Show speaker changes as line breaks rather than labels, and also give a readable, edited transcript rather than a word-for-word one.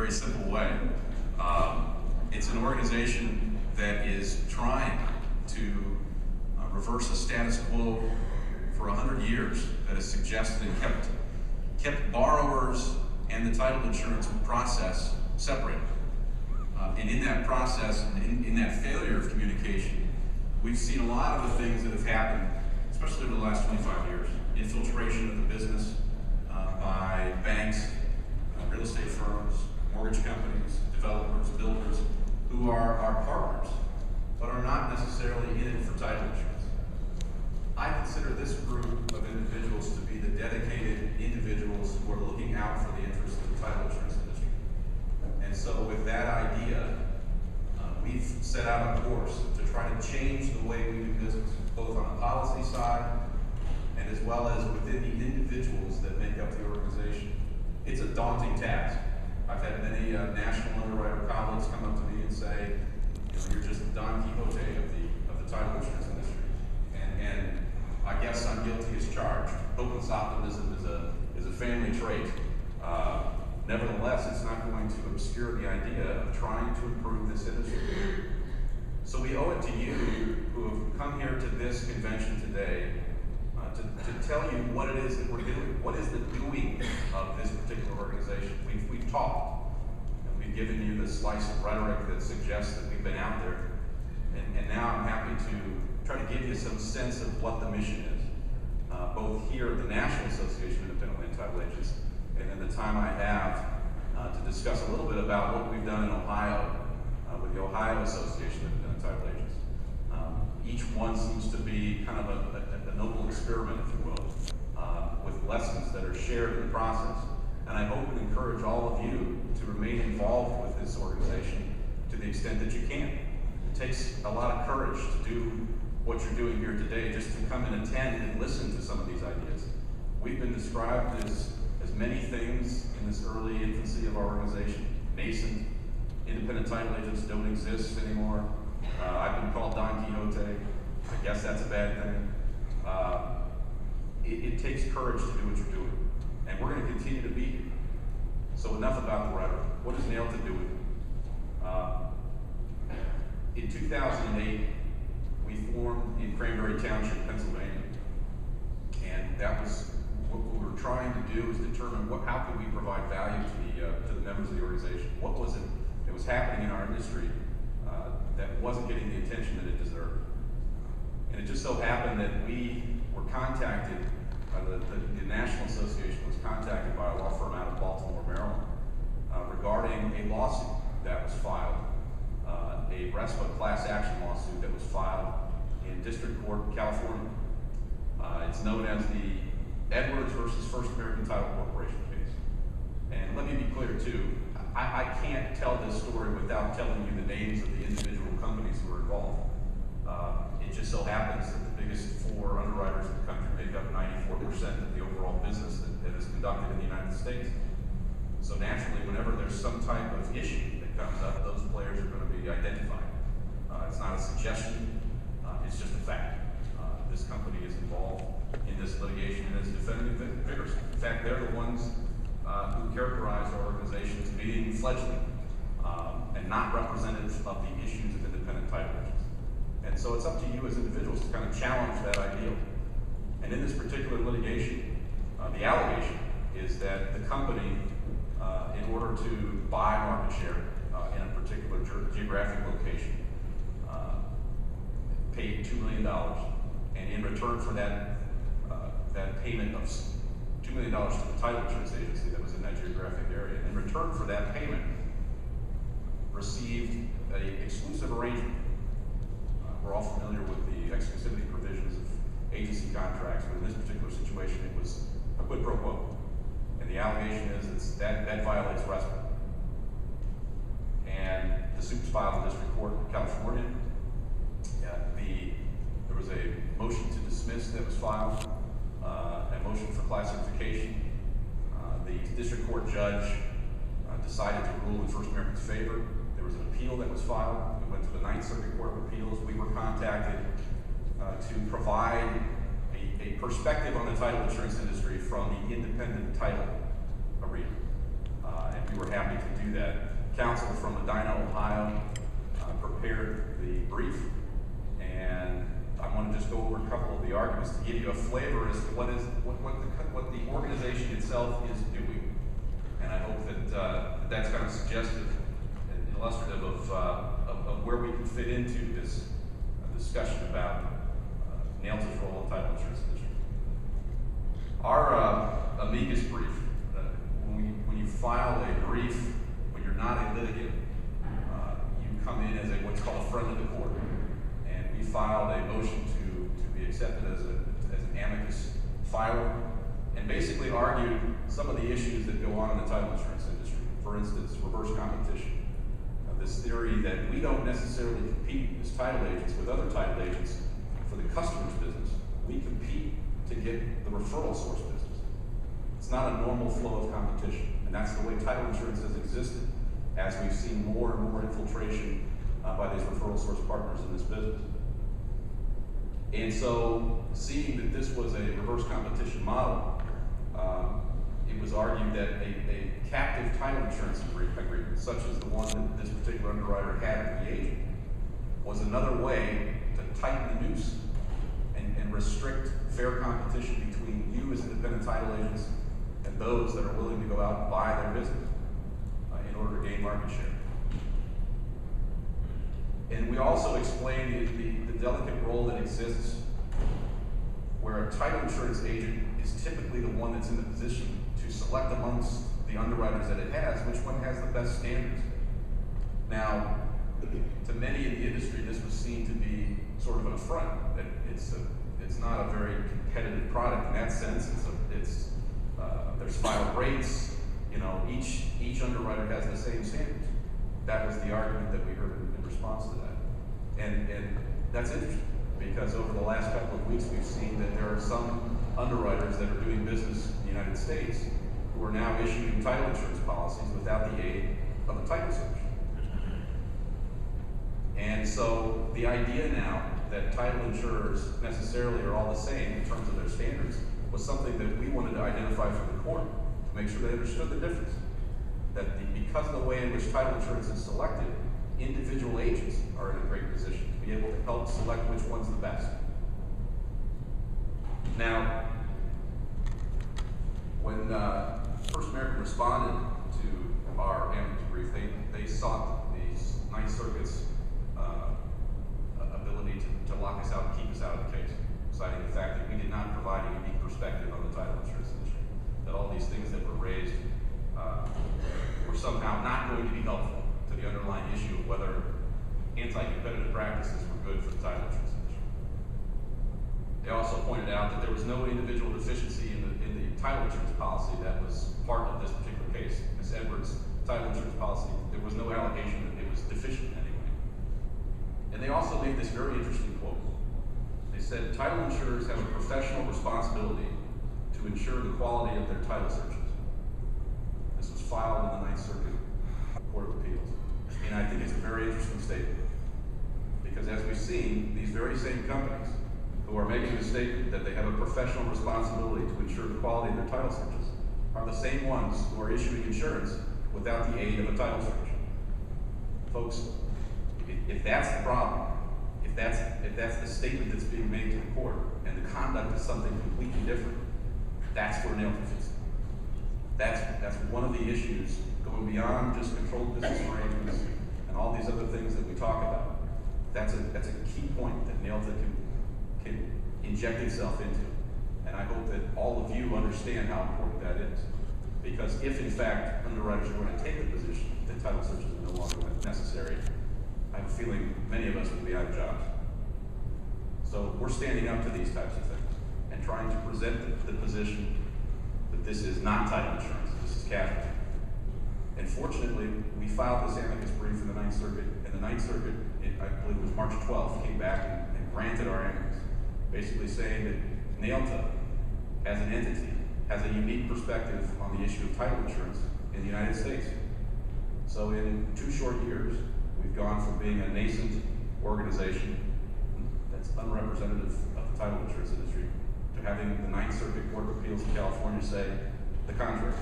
very simple way. It's an organization that is trying to reverse a status quo for 100 years that has suggested and kept borrowers and the title insurance process separated. And in that process, and in that failure of communication, we've seen a lot of the things that have happened, especially over the last 25 years. Infiltration of the business by banks, real estate firms, mortgage companies, developers, builders, who are our partners, but are not necessarily in it for title insurance. I consider this group of individuals to be the dedicated individuals who are looking out for the interests of the title insurance industry. And so with that idea, we've set out a course to try to change the way we do business, both on the policy side and as well as within the individuals that make up the organization. It's a daunting task. I've had many national underwriter colleagues come up to me and say, you're just Don Quixote of the title insurance industry. And I guess I'm guilty as charged. Hopeless optimism is a family trait. Nevertheless, it's not going to obscure the idea of trying to improve this industry. So we owe it to you who have come here to this convention today to tell you what it is that we're doing. What is the doing of this particular organization? We've talked, and we've given you the slice of rhetoric that suggests that we've been out there. And now I'm happy to try to give you some sense of what the mission is, both here at the National Association of Independent Land Title Agents, and then the time I have to discuss a little bit about what we've done in Ohio with the Ohio Association of Independent Title Agents. Each one seems to be kind of a noble experiment, if you will, with lessons that are shared in the process. And I hope and encourage all of you to remain involved with this organization to the extent that you can. It takes a lot of courage to do what you're doing here today, just to come and attend and listen to some of these ideas. We've been described as many things in this early infancy of our organization. Nascent, independent title agents don't exist anymore. I've been called Don Quixote. I guess that's a bad thing. It takes courage to do what you're doing. And we're going to continue to be here. So enough about the rhetoric. What does NAILTA do with it? In 2008, we formed in Cranberry Township, Pennsylvania. And that was what we were trying to do, is determine how could we provide value to the members of the organization. What was it that was happening in our industry that wasn't getting the attention that it deserved? And it just so happened that we were contacted, the National Association was contacted by a law firm out of Baltimore, Maryland, regarding a lawsuit that was filed, a RESPA class action lawsuit that was filed in District Court in California. It's known as the Edwards versus First American Title Corporation case. And let me be clear too, I can't tell this story without telling you the names of the individual companies who are involved. It just so happens that the biggest four underwriters in the country make up 94% of the overall business that is conducted in the United States. So naturally, whenever there's some type of issue that comes up, those players are going to be identified. It's not a suggestion, it's just a fact. This company is involved in this litigation and is defending it vigorously. In fact, they're the ones who characterize our organization as being fledgling and not representative of the issues of independent title agents. And so it's up to you as individuals to kind of challenge that ideal. And in this particular litigation, the allegation is that the company, in order to buy market share in a particular geographic location, paid $2 million. And in return for that payment of $2 million to the title insurance agency that was in that geographic area, in return for that payment, received an exclusive arrangement. We're all familiar with the exclusivity provisions of agency contracts, but in this particular situation, it was a quid pro quo. And the allegation is that violates RESPA. And the suit was filed in District Court in California. There was a motion to dismiss that was filed, a motion for class certification. The District Court judge decided to rule in First American's favor. There was an appeal that was filed. It went to the Ninth Circuit Court of Appeals. We were contacted to provide a perspective on the title insurance industry from the independent title arena. And we were happy to do that. Counsel from Medina, Ohio, prepared the brief, and I want to just go over a couple of the arguments to give you a flavor as to what the organization itself is doing. And I hope that that's kind of suggestive and illustrative of where we can fit into this discussion about NAILTA's role in the title insurance industry. Our amicus brief, when you file a brief, when you're not a litigant, you come in as what's called a friend of the court. And we filed a motion to be accepted as an amicus filer, and basically argued some of the issues that go on in the title insurance industry. For instance, reverse competition. This theory that we don't necessarily compete as title agents with other title agents for the customer's business. We compete to get the referral source business. It's not a normal flow of competition, and that's the way title insurance has existed as we've seen more and more infiltration by these referral source partners in this business. And so, seeing that this was a reverse competition model, it was argued that a captive title insurance agreement, such as the one that this particular underwriter had with the agent, was another way to tighten the noose and restrict fair competition between you as independent title agents and those that are willing to go out and buy their business in order to gain market share. And we also explained the delicate role that exists where a title insurance agent is typically the one that's in the position to select amongst the underwriters that it has, which one has the best standards. Now, to many in the industry, this was seen to be sort of an affront, that it's not a very competitive product in that sense. There's filed rates, each underwriter has the same standards. That was the argument that we heard in response to that. And that's interesting, because over the last couple of weeks, we've seen that there are some underwriters that are doing business in the United States who are now issuing title insurance policies without the aid of a title search. And so the idea now that title insurers necessarily are all the same in terms of their standards was something that we wanted to identify for the court to make sure they understood the difference. That because of the way in which title insurance is selected, individual agents are in a great position to be able to help select which one's the best. Now, when First American responded to our amicus brief, they sought these Ninth Circuit's ability to lock us out and keep us out of the case, citing the fact that we did not provide a unique perspective on the title insurance industry, that all these things that were raised were somehow not going to be helpful to the underlying issue of whether anti-competitive practices were good for the title insurance industry. They also pointed out that there was no individual deficiency in the title insurance policy that was part of this particular case. Ms. Edwards' title insurance policy, there was no allegation that it was deficient in any way. And they also made this very interesting quote. They said, title insurers have a professional responsibility to ensure the quality of their title searches. This was filed in the Ninth Circuit Court of Appeals. And I think it's a very interesting statement, because as we've seen, these very same companies who are making the statement that they have a professional responsibility to ensure the quality of their title searches are the same ones who are issuing insurance without the aid of a title search. Folks, if that's the problem, if that's the statement that's being made to the court, and the conduct is something completely different, that's where NAILTA fits. That's one of the issues going beyond just controlled business arrangements and all these other things that we talk about. That's a key point that NAILTA can inject itself into. And I hope that all of you understand how important that is. Because if in fact underwriters are going to take the position that title searches are no longer necessary, I have a feeling many of us will be out of jobs. So we're standing up to these types of things and trying to present the position that this is not title insurance, this is casualty. And fortunately, we filed this amicus brief in the Ninth Circuit, and the Ninth Circuit, I believe it was March 12th, came back and granted our amicus, basically saying that NAILTA, as an entity, has a unique perspective on the issue of title insurance in the United States. So in 2 short years, we've gone from being a nascent organization that's unrepresentative of the title insurance industry to having the Ninth Circuit Court of Appeals in California say the contrary.